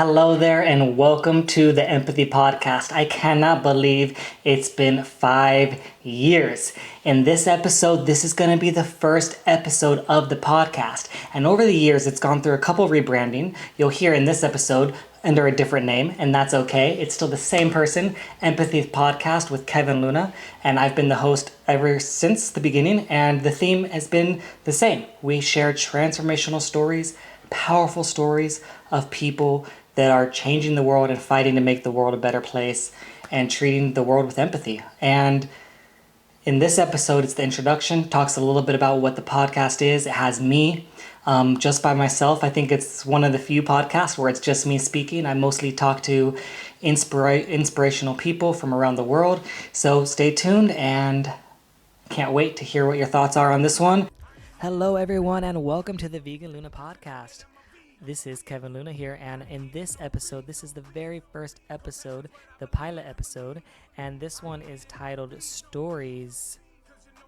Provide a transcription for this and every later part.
Hello there, and welcome to the Empathy Podcast. I cannot believe it's been 5 years. In this episode, this is going to be the first episode of the podcast. And over the years, it's gone through a couple rebranding. You'll hear in this episode under a different name, and that's okay. It's still the same person, Empathy Podcast with Kevin Luna, and I've been the host ever since the beginning, and the theme has been the same. We share transformational stories, powerful stories of people that are changing the world and fighting to make the world a better place and treating the world with empathy. And in this episode, it's the introduction, talks a little bit about what the podcast is. It has me just by myself. I think it's one of the few podcasts where it's just me speaking. I mostly talk to inspirational people from around the world. So stay tuned and can't wait to hear what your thoughts are on this one. Hello, everyone, and welcome to the Vegan Luna Podcast. This is Kevin Luna here, and in this episode, this is the very first episode, the pilot episode, and this one is titled Stories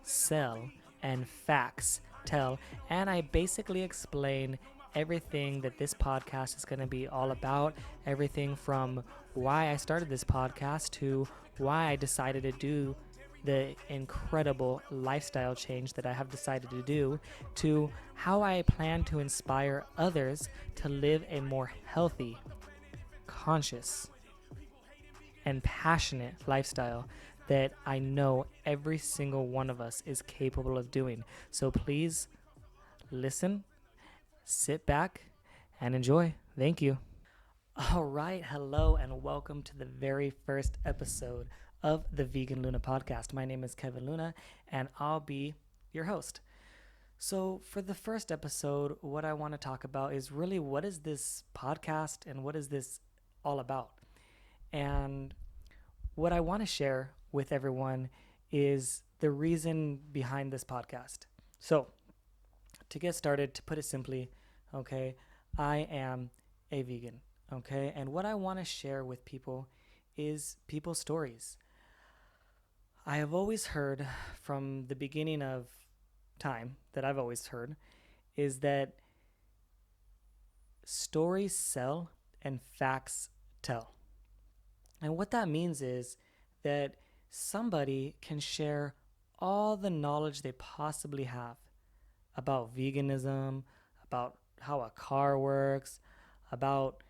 Sell and Facts Tell, and I basically explain everything that this podcast is going to be all about, everything from why I started this podcast to why I decided to do the incredible lifestyle change that I have decided to do, to how I plan to inspire others to live a more healthy, conscious, and passionate lifestyle that I know every single one of us is capable of doing. So please listen, sit back, and enjoy. Thank you. All right, hello, and welcome to the very first episode of the Vegan Luna Podcast. My name is Kevin Luna, and I'll be your host. So, for the first episode, what I want to talk about is really what is this podcast and what is this all about? And what I want to share with everyone is the reason behind this podcast. So, to get started, to put it simply, okay, I am a vegan. Okay, and what I want to share with people is people's stories. I have always heard from the beginning of time that I've always heard is that stories sell and facts tell. And what that means is that somebody can share all the knowledge they possibly have about veganism, about how a car works, about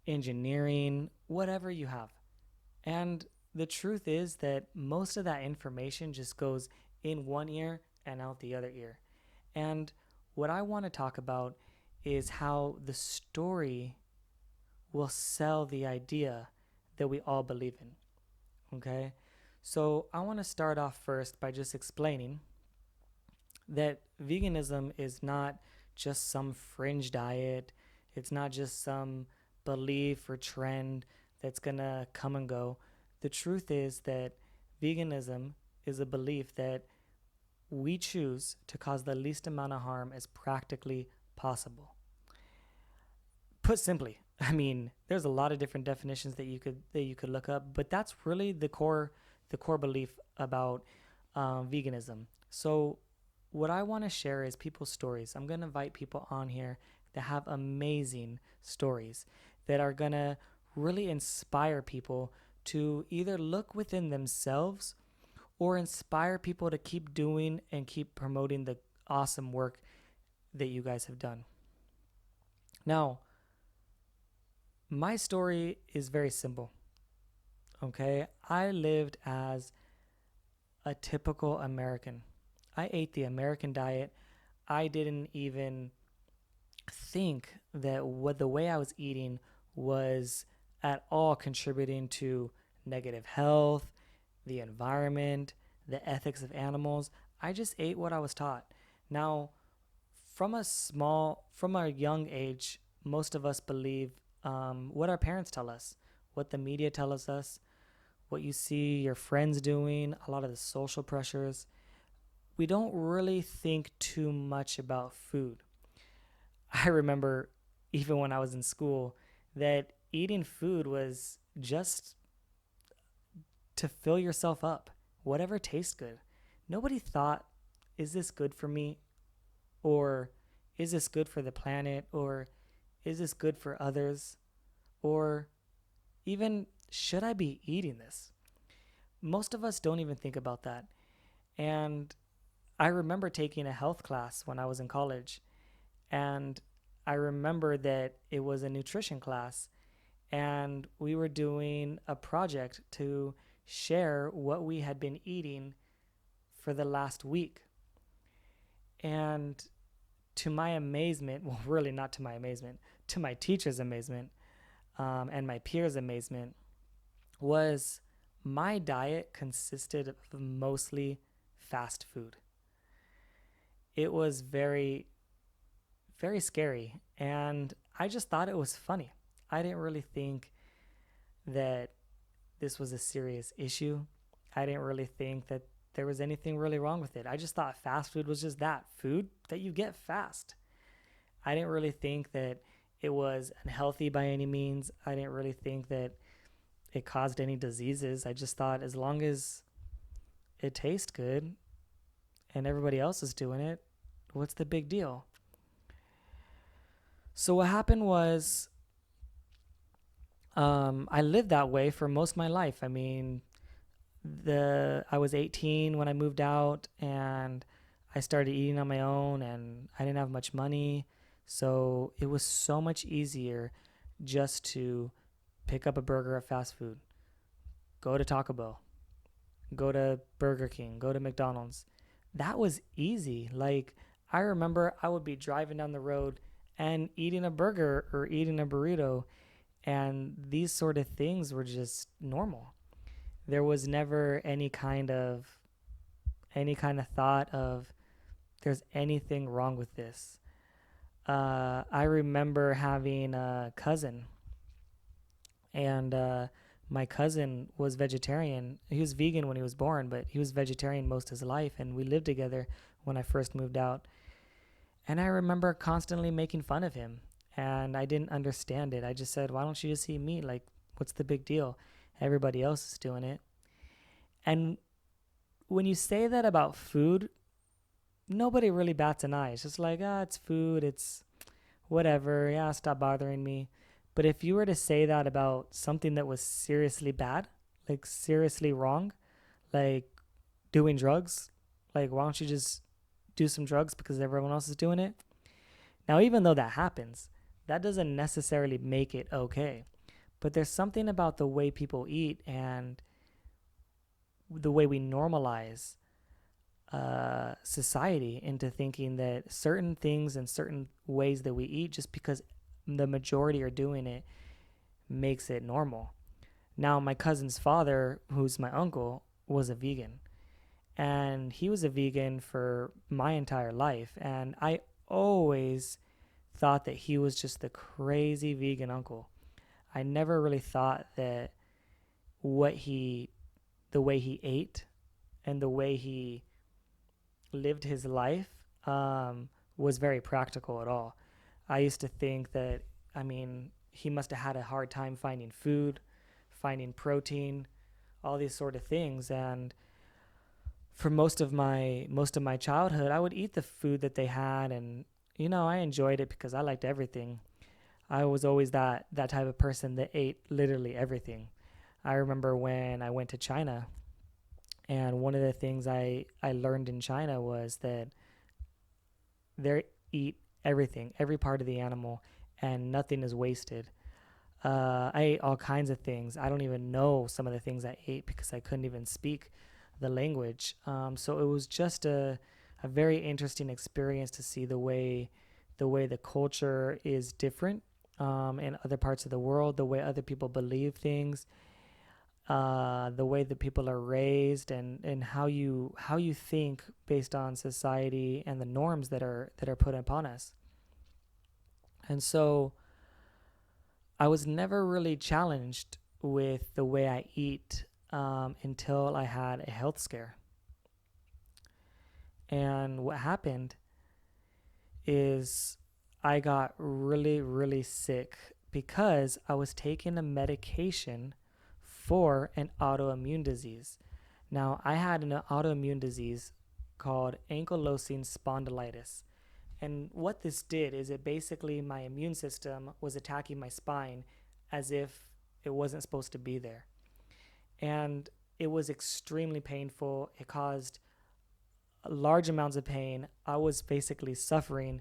engineering, whatever you have. And the truth is that most of that information just goes in one ear and out the other ear. And what I want to talk about is how the story will sell the idea that we all believe in. Okay? So I want to start off first by just explaining that veganism is not just some fringe diet, it's not just some belief or trend that's gonna come and go. The truth is that veganism is a belief that we choose to cause the least amount of harm as practically possible. Put simply, I mean, there's a lot of different definitions that you could look up, but that's really the core belief about veganism. So what I want to share is people's stories. I'm going to invite people on here that have amazing stories that are going to really inspire people to either look within themselves or inspire people to keep doing and keep promoting the awesome work that you guys have done. Now, my story is very simple. Okay? I lived as a typical American. I ate the American diet. I didn't even think that what the way I was eating was at all contributing to negative health, the environment, the ethics of animals. I just ate what I was taught. Now, from a young age, most of us believe what our parents tell us, what the media tells us, what you see your friends doing, a lot of the social pressures. We don't really think too much about food. I remember even when I was in school that eating food was just to fill yourself up, whatever tastes good. Nobody thought, is this good for me? Or is this good for the planet? Or is this good for others? Or even, should I be eating this? Most of us don't even think about that. And I remember taking a health class when I was in college, and I remember that it was a nutrition class, and we were doing a project to share what we had been eating for the last week. And to my amazement, well, really not to my amazement, to my teacher's amazement, and my peers' amazement, was my diet consisted of mostly fast food. It was very, very scary, and I just thought it was funny. I didn't really think that this was a serious issue. I didn't really think that there was anything really wrong with it. I just thought fast food was just that food that you get fast. I didn't really think that it was unhealthy by any means. I didn't really think that it caused any diseases. I just thought as long as it tastes good and everybody else is doing it, what's the big deal? So what happened was, I lived that way for most of my life. I mean, I was 18 when I moved out, and I started eating on my own, and I didn't have much money. So it was so much easier just to pick up a burger at fast food, go to Taco Bell, go to Burger King, go to McDonald's. That was easy. Like, I remember I would be driving down the road and eating a burger or eating a burrito, and these sort of things were just normal. There was never any kind of thought of there's anything wrong with this. I remember having a cousin, and my cousin was vegetarian. He was vegan when he was born, but he was vegetarian most of his life, and we lived together when I first moved out. And I remember constantly making fun of him, and I didn't understand it. I just said, "Why don't you just eat meat? Like, what's the big deal? Everybody else is doing it." And when you say that about food, nobody really bats an eye. It's just like, it's food, it's whatever, yeah, stop bothering me. But if you were to say that about something that was seriously bad, like seriously wrong, like doing drugs, like why don't you just do some drugs because everyone else is doing it? Now, even though that happens, that doesn't necessarily make it okay. But there's something about the way people eat and the way we normalize society into thinking that certain things and certain ways that we eat, just because the majority are doing it, makes it normal. Now, my cousin's father, who's my uncle, was a vegan, and he was a vegan for my entire life. And I always thought that he was just the crazy vegan uncle. I never really thought that what he, the way he ate and the way he lived his life was very practical at all. I used to think that, I mean, he must have had a hard time finding food, finding protein, all these sort of things. And for most of my childhood, I would eat the food that they had, and I enjoyed it because I liked everything. I was always that type of person that ate literally everything. I remember when I went to China, and one of the things I learned in China was that they eat everything, every part of the animal, and nothing is wasted. I ate all kinds of things. I don't even know some of the things I ate because I couldn't even speak the language. So it was just a very interesting experience to see the way the culture is different in other parts of the world, the way other people believe things, the way that people are raised, and how you think based on society and the norms that are put upon us. And so I was never really challenged with the way I eat until I had a health scare. And what happened is I got really, really sick because I was taking a medication for an autoimmune disease. Now, I had an autoimmune disease called ankylosing spondylitis. And what this did is it basically, my immune system was attacking my spine as if it wasn't supposed to be there. And it was extremely painful. It caused large amounts of pain. I was basically suffering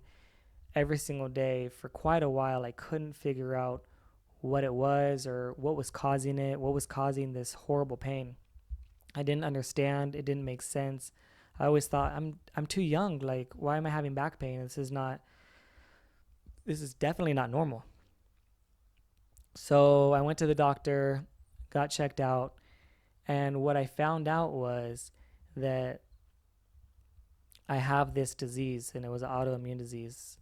every single day for quite a while. I couldn't figure out what it was or what was causing it, what was causing this horrible pain. I didn't understand. It didn't make sense. I always thought I'm too young. Like, why am I having back pain? This is definitely not normal. So I went to the doctor, got checked out, and what I found out was that I have this disease, and it was an autoimmune disease.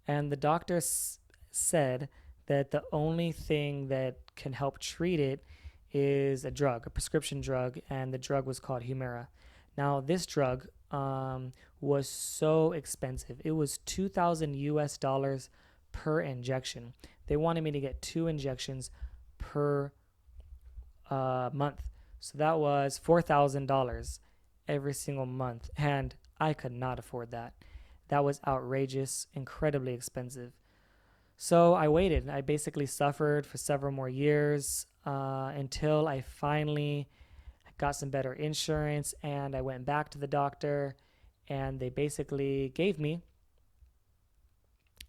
And the doctor said that the only thing that can help treat it is a drug, a prescription drug, and the drug was called Humira. Now, this drug was so expensive. It was 2,000 US dollars per injection. They wanted me to get 2 injections per month. So that was $4,000 every single month. And I could not afford that. That was outrageous, incredibly expensive. So I waited. I basically suffered for several more years until I finally got some better insurance, and I went back to the doctor, and they basically gave me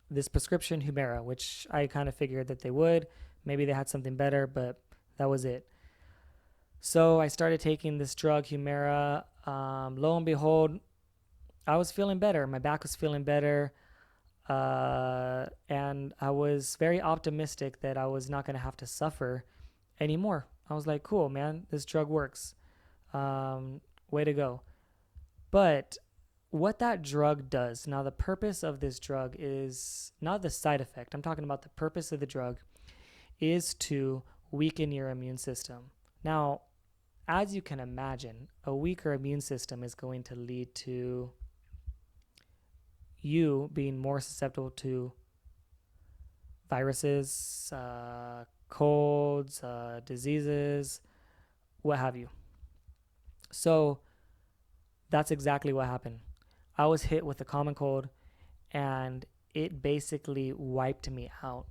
this prescription Humira, which I kind of figured that they would. Maybe they had something better, but that was it. So I started taking this drug Humira. Lo and behold, I was feeling better. My back was feeling better. And I was very optimistic that I was not going to have to suffer anymore. I was like, cool, man, this drug works. Way to go. But what that drug does, now the purpose of this drug is not the side effect. I'm talking about the purpose of the drug is to weaken your immune system. Now, as you can imagine, a weaker immune system is going to lead to you being more susceptible to viruses, colds, diseases, what have you. So that's exactly what happened. I was hit with a common cold, and it basically wiped me out.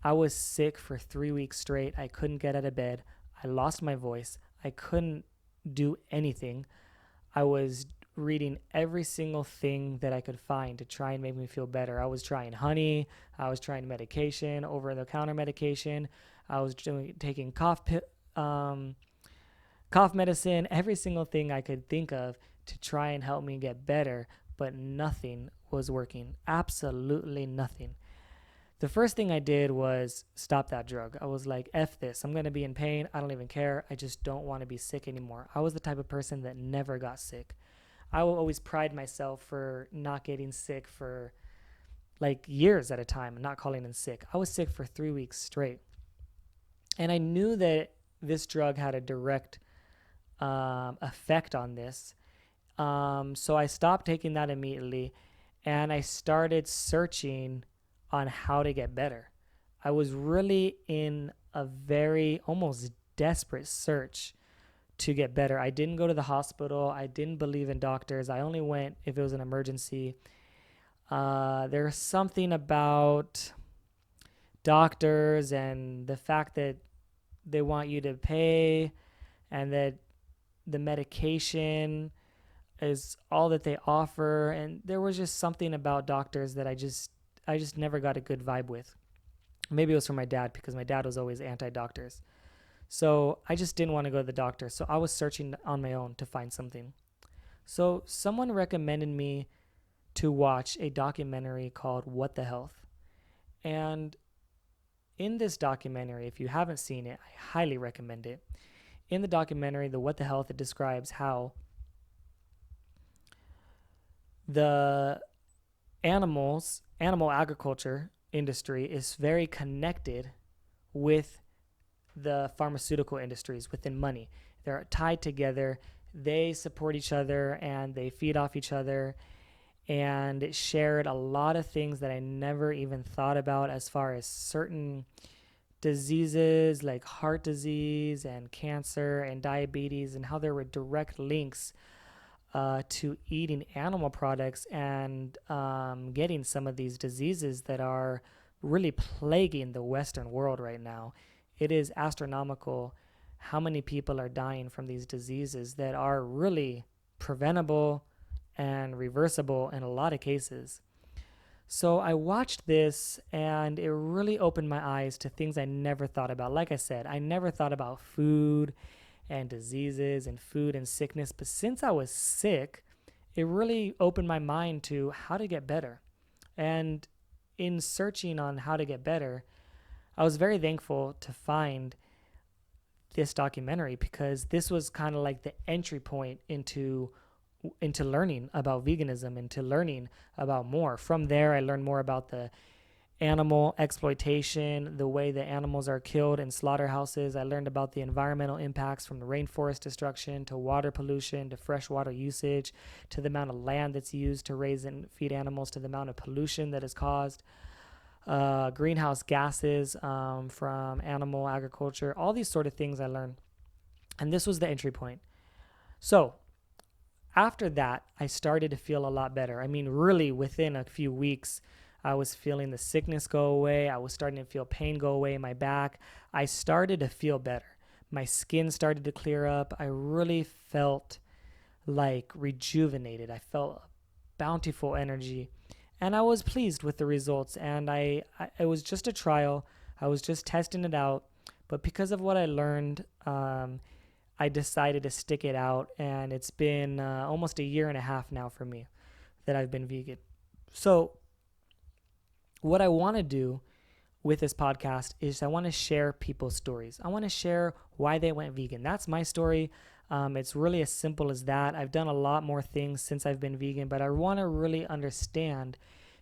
I was sick for 3 weeks straight. I couldn't get out of bed. I lost my voice. I couldn't do anything. I was reading every single thing that I could find to try and make me feel better. I was trying honey. I was trying medication, over-the-counter medication. I was taking cough medicine, every single thing I could think of to try and help me get better, but nothing was working. Absolutely nothing. The first thing I did was stop that drug. I was like, F this. I'm going to be in pain. I don't even care. I just don't want to be sick anymore. I was the type of person that never got sick. I will always pride myself for not getting sick for like years at a time and not calling in sick. I was sick for 3 weeks straight. And I knew that this drug had a direct effect on this. So I stopped taking that immediately, and I started searching on how to get better. I was really in a very almost desperate search to get better. I didn't go to the hospital. I didn't believe in doctors. I only went if it was an emergency. There's something about doctors and the fact that they want you to pay, and that the medication is all that they offer. And there was just something about doctors that I just never got a good vibe with. Maybe it was from my dad, because my dad was always anti-doctors. So I just didn't want to go to the doctor. So I was searching on my own to find something. So someone recommended me to watch a documentary called What the Health. And in this documentary, if you haven't seen it, I highly recommend it. In the documentary, the What the Health, it describes how the animal agriculture industry is very connected with the pharmaceutical industries within money. They're tied together. They support each other and they feed off each other. And it shared a lot of things that I never even thought about, as far as certain diseases like heart disease and cancer and diabetes, and how there were direct links to eating animal products and getting some of these diseases that are really plaguing the Western world right now. it is astronomical how many people are dying from these diseases that are really preventable and reversible in a lot of cases. So I watched this and it really opened my eyes to things I never thought about. Like I said, I never thought about food and diseases and food and sickness. But since I was sick, it really opened my mind to how to get better. And in searching on how to get better, I was very thankful to find this documentary because this was kind of like the entry point into learning about veganism and to learning about more. From there, I learned more about the animal exploitation, the way the animals are killed in slaughterhouses. I learned about the environmental impacts from the rainforest destruction to water pollution to freshwater usage to the amount of land that's used to raise and feed animals to the amount of pollution that is caused. Greenhouse gases from animal agriculture, all these sort of things I learned. And this was the entry point. So after that, I started to feel a lot better. I mean, really within a few weeks, I was feeling the sickness go away. I was starting to feel pain go away in my back. I started to feel better. My skin started to clear up. I really felt like rejuvenated. I felt bountiful energy. And I was pleased with the results. And it was just a trial. I was just testing it out. But because of what I learned, I decided to stick it out. And it's been almost a year and a half now for me that I've been vegan. So what I want to do with this podcast is I want to share people's stories. I want to share why they went vegan. That's my story. It's really as simple as that. I've done a lot more things since I've been vegan, but I want to really understand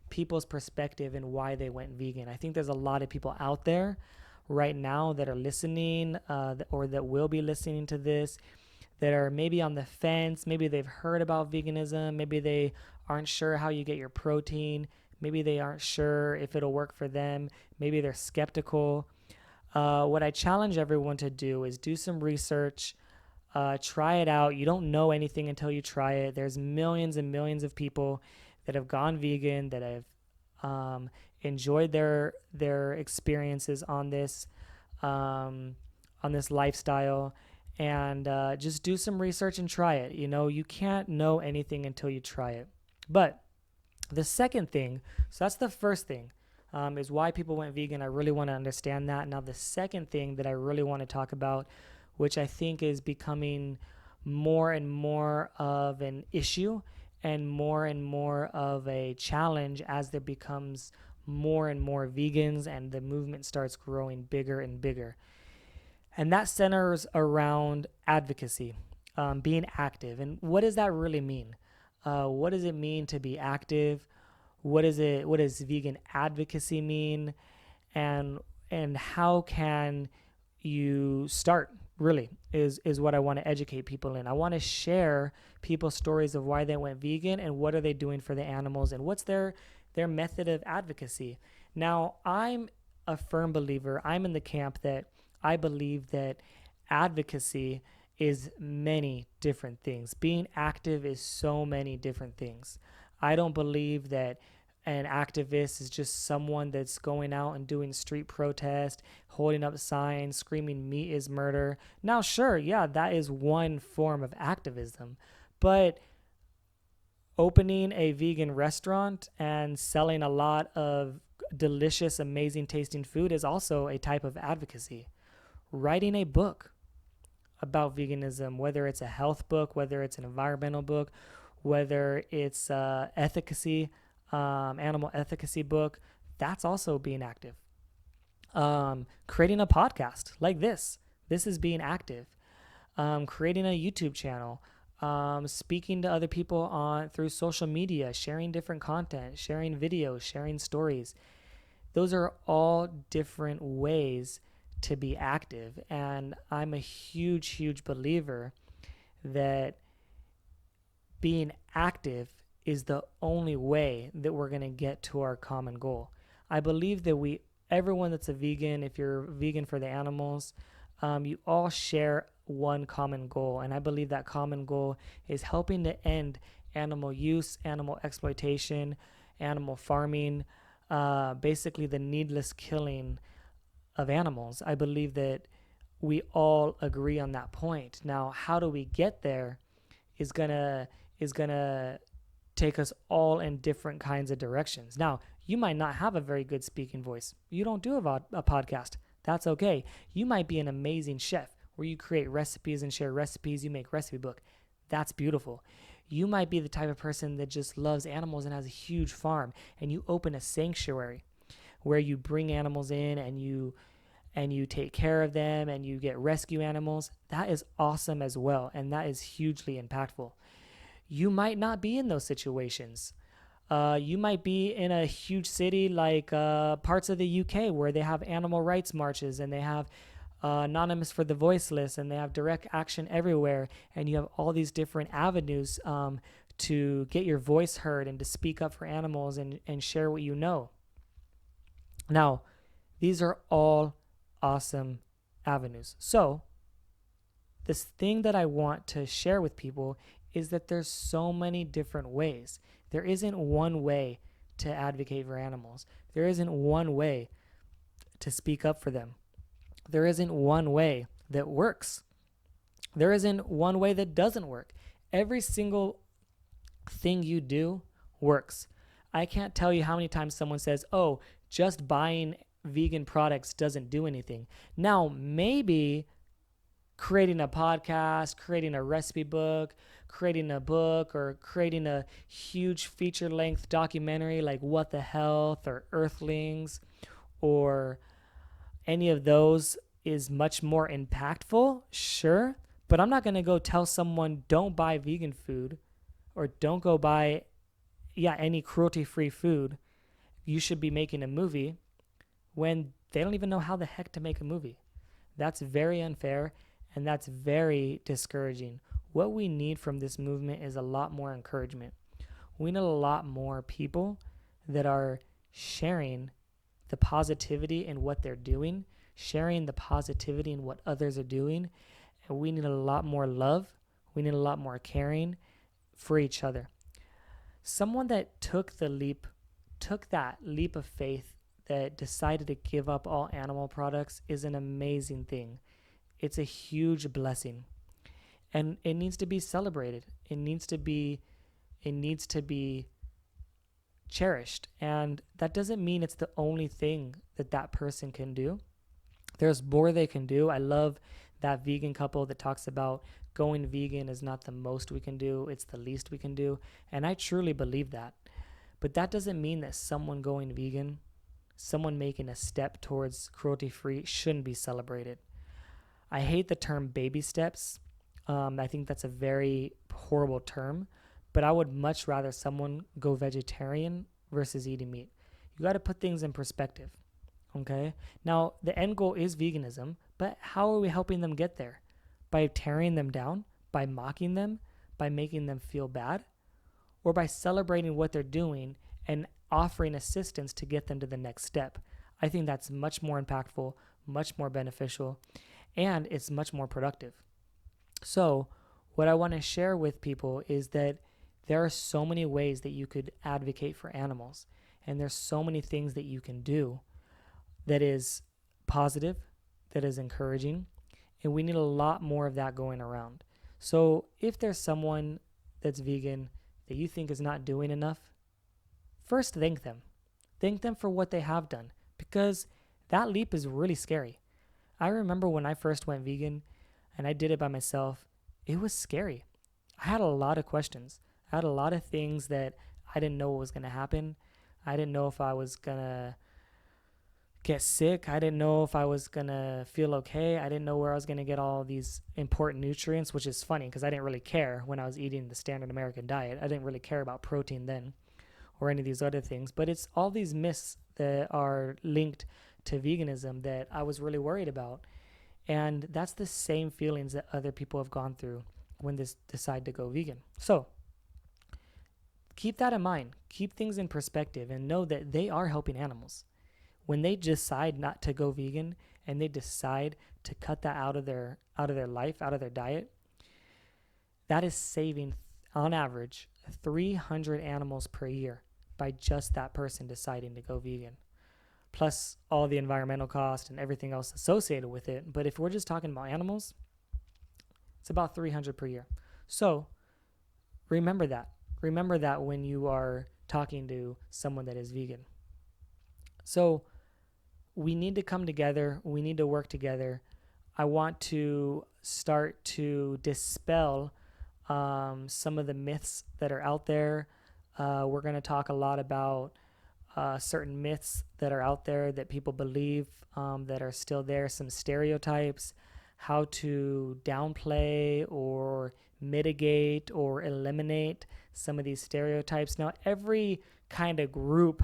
people's perspective and why they went vegan. I think there's a lot of people out there right now that are listening or that will be listening to this that are maybe on the fence. Maybe they've heard about veganism. Maybe they aren't sure how you get your protein. Maybe they aren't sure if it'll work for them. Maybe they're skeptical. What I challenge everyone to do is do some research, try it out. You don't know anything until you try it. There's millions and millions of people that have gone vegan, that have enjoyed their experiences on this lifestyle. And just do some research and try it. You know, you can't know anything until you try it. But the second thing, so that's the first thing, is why people went vegan. I really want to understand that. Now, the second thing that I really want to talk about, which I think is becoming more and more of an issue and more of a challenge as there becomes more and more vegans and the movement starts growing bigger and bigger. And that centers around advocacy, being active. And what does that really mean? What does it mean to be active? What does vegan advocacy mean? And how can you start, really, is what I want to educate people in. I want to share people's stories of why they went vegan and what are they doing for the animals and what's their method of advocacy. Now, I'm a firm believer. I'm in the camp that I believe that advocacy is many different things. Being active is so many different things. I don't believe that an activist is just someone that's going out and doing street protest, holding up signs, screaming meat is murder. Now, sure, yeah, that is one form of activism. But opening a vegan restaurant and selling a lot of delicious, amazing tasting food is also a type of advocacy. Writing a book about veganism, whether it's a health book, whether it's an environmental book, whether it's efficacy, animal efficacy book, that's also being active. Creating a podcast like this is being active. Creating a YouTube channel, speaking to other people through social media, sharing different content, sharing videos, sharing stories. Those are all different ways to be active. And I'm a huge believer that being active is the only way that we're going to get to our common goal. I believe that everyone that's a vegan, if you're vegan for the animals, you all share one common goal. And I believe that common goal is helping to end animal use, animal exploitation, animal farming, basically the needless killing of animals. I believe that we all agree on that point. Now, how do we get there is gonna take us all in different kinds of directions. Now, you might not have a very good speaking voice. You don't do a podcast. That's okay. You might be an amazing chef where you create recipes and share recipes. You make recipe book. That's beautiful. You might be the type of person that just loves animals and has a huge farm, and you open a sanctuary where you bring animals in and you take care of them and you get rescue animals. That is awesome as well, and that is hugely impactful. You might not be in those situations. You might be in a huge city like parts of the UK where they have animal rights marches and they have Anonymous for the Voiceless and they have direct action everywhere, and you have all these different avenues to get your voice heard and to speak up for animals and share what you know. Now, these are all awesome avenues. So, this thing that I want to share with people is that there's so many different ways. There isn't one way to advocate for animals. There isn't one way to speak up for them. There isn't one way that works. There isn't one way that doesn't work. Every single thing you do works. I can't tell you how many times someone says, oh, just buying vegan products doesn't do anything. Now, maybe creating a podcast, creating a recipe book, creating a book, or creating a huge feature-length documentary like What the Health or Earthlings or any of those is much more impactful, sure. But I'm not going to go tell someone don't buy vegan food or don't go buy any cruelty-free food. You should be making a movie when they don't even know how the heck to make a movie. That's very unfair and that's very discouraging. What we need from this movement is a lot more encouragement. We need a lot more people that are sharing the positivity in what they're doing, sharing the positivity in what others are doing, and we need a lot more love. We need a lot more caring for each other. Someone that took that leap of faith, that decided to give up all animal products is an amazing thing. It's a huge blessing. And it needs to be celebrated. It needs to be cherished. And that doesn't mean it's the only thing that person can do. There's more they can do. I love that vegan couple that talks about going vegan is not the most we can do, it's the least we can do. And I truly believe that. But that doesn't mean that someone going vegan, someone making a step towards cruelty-free shouldn't be celebrated. I hate the term baby steps. I think that's a very horrible term, but I would much rather someone go vegetarian versus eating meat. You got to put things in perspective, okay? Now, the end goal is veganism, but how are we helping them get there? By tearing them down? By mocking them? By making them feel bad? Or by celebrating what they're doing and offering assistance to get them to the next step? I think that's much more impactful, much more beneficial, and it's much more productive. So what I want to share with people is that there are so many ways that you could advocate for animals, and there's so many things that you can do that is positive, that is encouraging, and we need a lot more of that going around. So if there's someone that's vegan that you think is not doing enough, first thank them. Thank them for what they have done, because that leap is really scary. I remember when I first went vegan and I did it by myself, it was scary. I had a lot of questions. I had a lot of things that I didn't know what was going to happen. I didn't know if I was going to get sick. I didn't know if I was going to feel okay. I didn't know where I was going to get all these important nutrients, which is funny because I didn't really care when I was eating the standard American diet. I didn't really care about protein then or any of these other things. But it's all these myths that are linked to veganism that I was really worried about. And that's the same feelings that other people have gone through when they decide to go vegan. So keep that in mind. Keep things in perspective and know that they are helping animals. When they decide not to go vegan and they decide to cut that out of their life, out of their diet, that is saving, on average, 300 animals per year by just that person deciding to go vegan. plus all the environmental cost and everything else associated with it. But if we're just talking about animals, it's about 300 per year. So remember that. Remember that when you are talking to someone that is vegan. So we need to come together. We need to work together. I want to start to dispel some of the myths that are out there. We're going to talk a lot about certain myths that are out there that people believe that are still there, some stereotypes, how to downplay or mitigate or eliminate some of these stereotypes. Now, every kind of group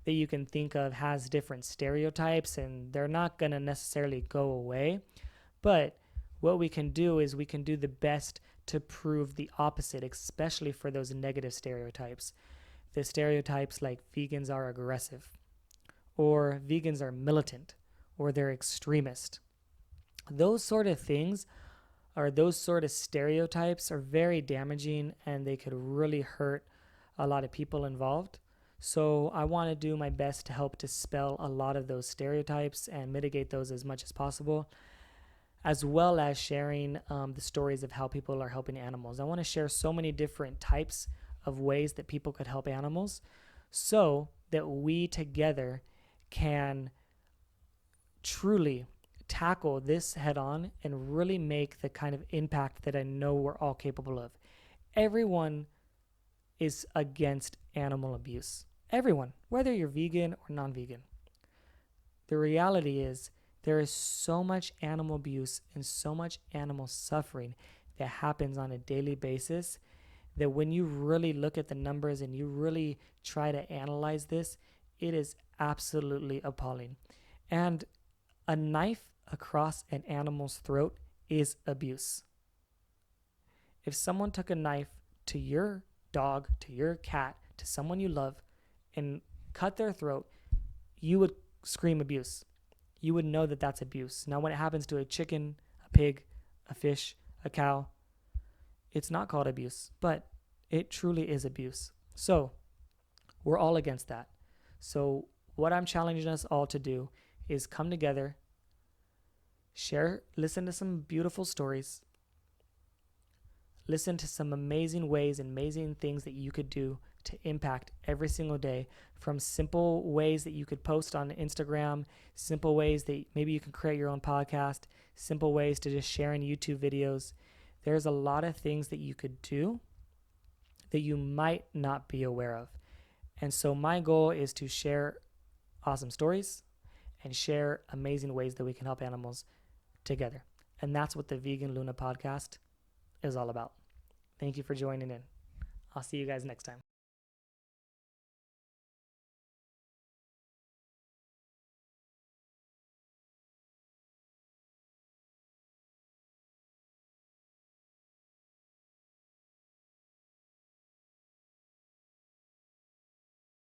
that you can think of has different stereotypes, and they're not going to necessarily go away. But what we can do is we can do the best to prove the opposite, especially for those negative stereotypes. The stereotypes like vegans are aggressive, or vegans are militant, or they're extremist. Those sort of things, or those sort of stereotypes, are very damaging, and they could really hurt a lot of people involved. So I want to do my best to help dispel a lot of those stereotypes and mitigate those as much as possible, as well as sharing the stories of how people are helping animals. I want to share so many different types of ways that people could help animals so that we together can truly tackle this head on and really make the kind of impact that I know we're all capable of. Everyone is against animal abuse. Everyone, whether you're vegan or non-vegan. The reality is there is so much animal abuse and so much animal suffering that happens on a daily basis that when you really look at the numbers and you really try to analyze this, it is absolutely appalling. And a knife across an animal's throat is abuse. If someone took a knife to your dog, to your cat, to someone you love, and cut their throat, you would scream abuse. You would know that that's abuse. Now, when it happens to a chicken, a pig, a fish, a cow, it's not called abuse, but it truly is abuse. So we're all against that. So what I'm challenging us all to do is come together, share, listen to some beautiful stories, listen to some amazing ways and amazing things that you could do to impact every single day, from simple ways that you could post on Instagram, simple ways that maybe you can create your own podcast, simple ways to just sharing YouTube videos. There's a lot of things that you could do that you might not be aware of. And so my goal is to share awesome stories and share amazing ways that we can help animals together. And that's what the Vegan Luna podcast is all about. Thank you for joining in. I'll see you guys next time.